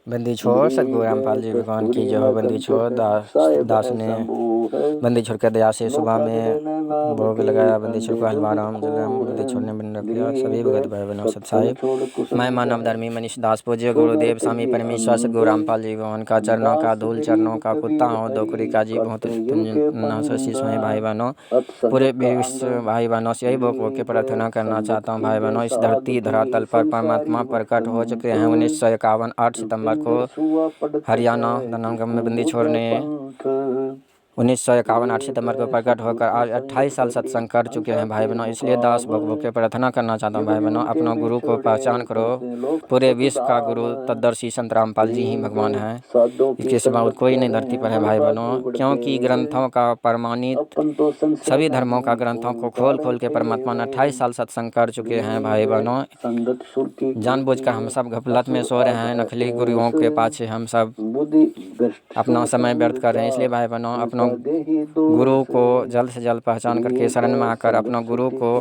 बंदी छोड़ सतगुरु रामपाल जी भगवान की जय हो। बंदी छोड़ दास ने बंदी छोड़ के दया से सुबह में भोग लगाया। बंदी छोड़ को हलवा राम जलम बंदी छोड़ ने बन रखा। सभी भगत भाई बनो सत साहिब। मैं मानव धर्मी मनीष दास पूज्य गुरुदेव स्वामी परमेश्वर सतगुरु रामपाल जी भगवान का चरणों का धूल चरणों का कुत्ता हो दोकरी का जी बहुत स्वयं भाई बहनों पूरे विश्व भाई बहनों से यही भोग के प्रार्थना करना चाहता हूँ। भाई बहनों इस धरती धरातल पर परमात्मा प्रकट हो चुके हैं। 1951 8 सितंबर को हरियाणा दनांगम में बंदी छोड़ ने 1951 8 सितंबर को प्रकट होकर आज 28 साल सत्संग कर चुके हैं भाई बहनों। इसलिए दास भगवों के प्रार्थना करना चाहता हूँ भाई बहनों अपना गुरु को पहचान करो। पूरे विश्व का गुरु तत्दर्शी संत रामपाल जी ही भगवान हैं। इसके सिवा कोई नहीं धरती पर है भाई बहनों। क्योंकि ग्रंथों का प्रमाणित सभी धर्मों का ग्रंथों को खोल खोल के परमात्मा ने 28 साल सत्संग कर चुके हैं भाई बहनों। जानबूझकर हम सब गफलत में सो रहे हैं। नकली गुरुओं के पाछे हम सब अपना समय व्यर्थ कर रहे हैं। इसलिए भाई बहनों अपना गुरु को जल्द से जल्द पहचान करके शरण में आकर अपना गुरु को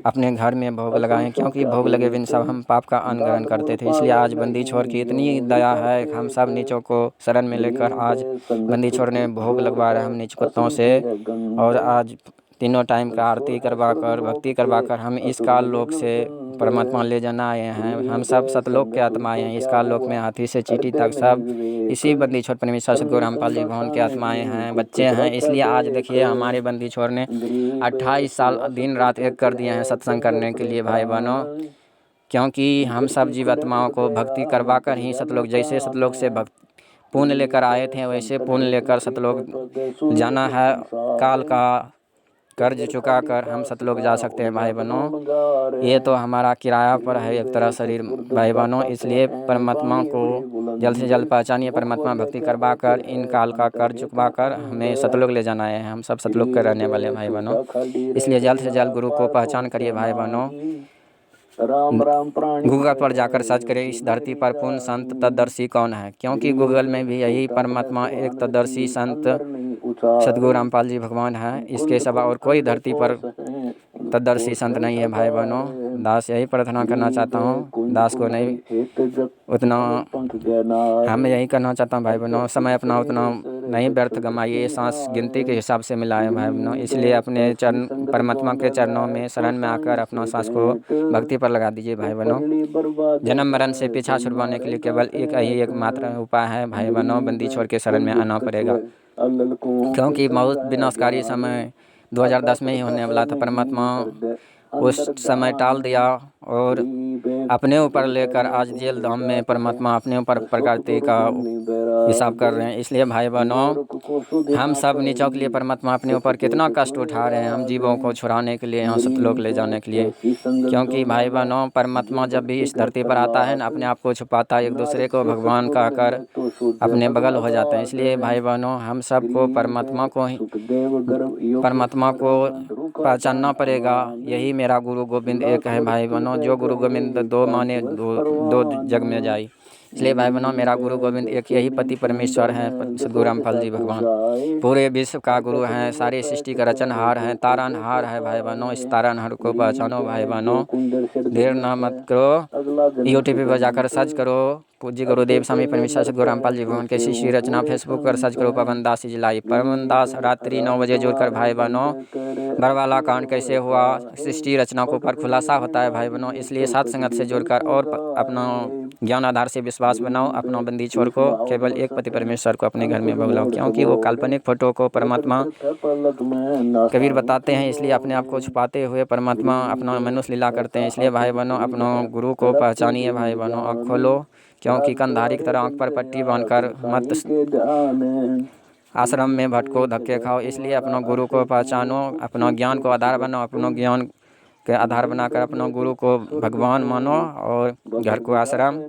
अपने घर में भोग लगाएं। क्योंकि भोग लगे बिन सब हम पाप का अन्न ग्रहण करते थे। इसलिए आज बंदी छोड़ की इतनी दया है हम सब नीचों को शरण में लेकर आज बंदी छोड़ ने भोग लगवा रहे हैं हम नीच कुत्तों से। और आज तीनों टाइम का आरती करवा कर भक्ति करवा कर हम इस काल लोक से परमात्मा ले जाना आए हैं। हम सब सतलोक के आत्माएं हैं। इस काल लोक में हाथी से चींटी तक सब इसी बंदी छोड़ परमेश्वर सतगुरु रामपाल जी भगवान के आत्माएं हैं बच्चे हैं। इसलिए आज देखिए हमारे बंदी छोड़ ने 28 साल दिन रात एक कर दिए हैं सत्संग करने के लिए भाई बहनों। क्योंकि हम सब जीवात्माओं को भक्ति करवा कर ही सतलोक जैसे सतलोक से पुण्य लेकर आए थे वैसे पुण्य लेकर सतलोक जाना है। काल का कर्ज चुका कर हम सतलोक जा सकते हैं भाई बहनों। ये तो हमारा किराया पर है एक तरह शरीर भाई बहनों। इसलिए परमात्मा को जल्द से जल्द पहचानिए। परमात्मा भक्ति करवा कर इन काल का कर्ज चुकवा कर हमें सतलोक ले जाना है। हम सब सतलोक के रहने वाले भाई बहनों। इसलिए जल्द से जल्द गुरु को पहचान करिए भाई बहनों। गूगल पर जाकर सर्च करें इस धरती पर पूर्ण संत तत्दर्शी कौन है। क्योंकि गूगल में भी यही परमात्मा एक तत्दर्शी संत सतगुरु रामपाल जी भगवान है। इसके सिवा और कोई धरती पर तत्दर्शी संत नहीं है भाई बहनों। दास यही प्रार्थना करना चाहता हूँ। दास को नहीं उतना हम यही करना चाहता हूँ भाई बहनों। समय अपना उतना नहीं व्यर्थ गमाइए। सांस गिनती के हिसाब से मिलाए भाई बहनों। इसलिए अपने चरण परमात्मा के चरणों में शरण में आकर अपना सांस को भक्ति पर लगा दीजिए भाई बहनों। जन्म मरण से पीछा छुड़वाने के लिए केवल एक ही एक मात्र उपाय है भाई बहनों। बंदी छोड़ के शरण में आना पड़ेगा। क्योंकि बहुत विनाशकारी समय 2010 में ही होने वाला था। परमात्मा उस समय टाल दिया और अपने ऊपर लेकर आज जेल धाम में परमात्मा अपने ऊपर प्रकृति का हिसाब कर रहे हैं। इसलिए भाई बहनों हम सब नीचों के लिए परमात्मा अपने ऊपर कितना कष्ट उठा रहे हैं हम जीवों को छुड़ाने के लिए यहाँ सतलोक ले जाने के लिए। क्योंकि भाई बहनों परमात्मा जब भी इस धरती पर आता है ना अपने आप को छुपाता है। एक दूसरे को भगवान कहकर अपने बगल हो जाते हैं। इसलिए भाई बहनों हम सबको परमात्मा को पहचानना पड़ेगा। यही मेरा गुरु गोविंद एक है भाई बहनों। जो गुरु गोविंद दो माने दो जग में जाई। इसलिए भाई बहनों मेरा गुरु गोविंद एक यही पति परमेश्वर हैं सतगुरु रामपाल जी भगवान। पूरे विश्व का गुरु हैं। सारी सृष्टि का रचनहार हैं तारनहार है भाई बहनों। इस तारनहार को पहचानो भाई बहनों। देर ना मत करो। यूट्यूब पर जाकर सर्च करो पूज्य गुरुदेव स्वामी परमेश्वर सतगुरु रामपाल जी भगवान की शिष्य रचना। फेसबुक पर सर्च करो पवन दास जिलाई पवन दास रात्रि 9 बजे जुड़कर भाई बहनों बरवाला कांड कैसे हुआ सृष्टि रचना के ऊपर खुलासा होता है भाई बहनों। इसलिए सात संगत से जुड़कर और अपना ज्ञान आधार से विश्वास बनाओ। अपना बंदी छोड़ को केवल एक पति परमेश्वर को अपने घर में भोगलाओ। क्योंकि वो काल्पनिक फोटो को परमात्मा कबीर बताते हैं। इसलिए अपने आप को छुपाते हुए परमात्मा अपना मनुष्य लीला करते हैं। इसलिए भाई बहनों अपना गुरु को पहचानिए भाई बहनों। आँख खोलो क्योंकि कंधारी की तरह आँख पर पट्टी बांधकर मत आश्रम में भटको धक्के खाओ। इसलिए अपना गुरु को पहचानो। अपना ज्ञान को आधार बनाओ। अपना ज्ञान के आधार बनाकर अपना गुरु को भगवान मानो और घर को आश्रम।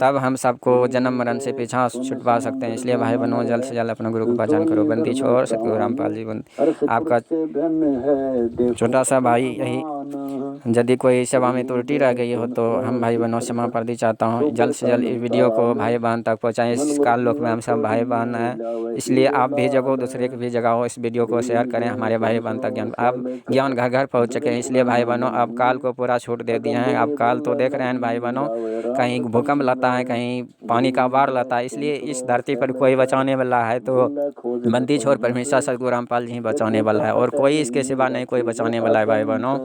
तब हम सबको जन्म मरण से पीछा छुटवा सकते हैं। इसलिए भाई बहनों जल्द से जल्द अपना गुरु को पहचान करो। बंदी छोड़ सतगुरु रामपाल जी आपका छोटा सा भाई यही यदि कोई सेवा में त्रुटि रह गई हो तो हम भाई बहनों क्षमा प्रार्थी चाहता हूँ। जल्द से जल्द इस वीडियो को भाई बहन तक पहुँचाएं। इस काल लोक में हम सब भाई बहन हैं, इसलिए आप भी जगहो, दूसरे के भी जगहो, इस वीडियो को शेयर करें। हमारे भाई बहन तक ज्ञान घर घर पहुँच सके। इसलिए भाई बहनों अब काल को पूरा छूट दे दिए हैं। अब काल तो देख रहे हैं भाई बहनों, कहीं भूकंप लाता है, कहीं पानी का बाढ़ लाता है। इसलिए इस धरती पर कोई बचाने वाला है तो बंदी छोड़ परमेश्वर सदगुरु रामपाल जी ही बचाने वाला है, और कोई इसके सिवा नहीं कोई बचाने वाला है भाई बहनों।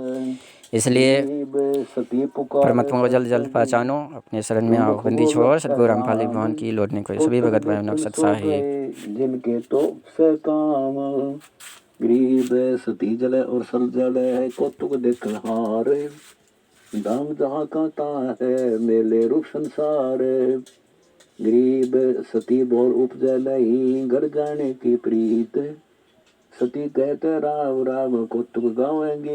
इसलिए परमात्मा को जल्द जल्द पहचानो, अपने शरण में आओ, बंदी छोड़ सदगुरु रामपाल जी भगवान की लौटने को सभी भगत भाई बहनों सत्साही। जिनके तो से काम गरीब सती जले और सल जले कौतुक देख हार दाम जहाँ कहता है मेले रूप संसार गरीब सती बोल उपजे नहीं घर जाने की प्रीत सती कहते राम राम कौतुक गावेंगे।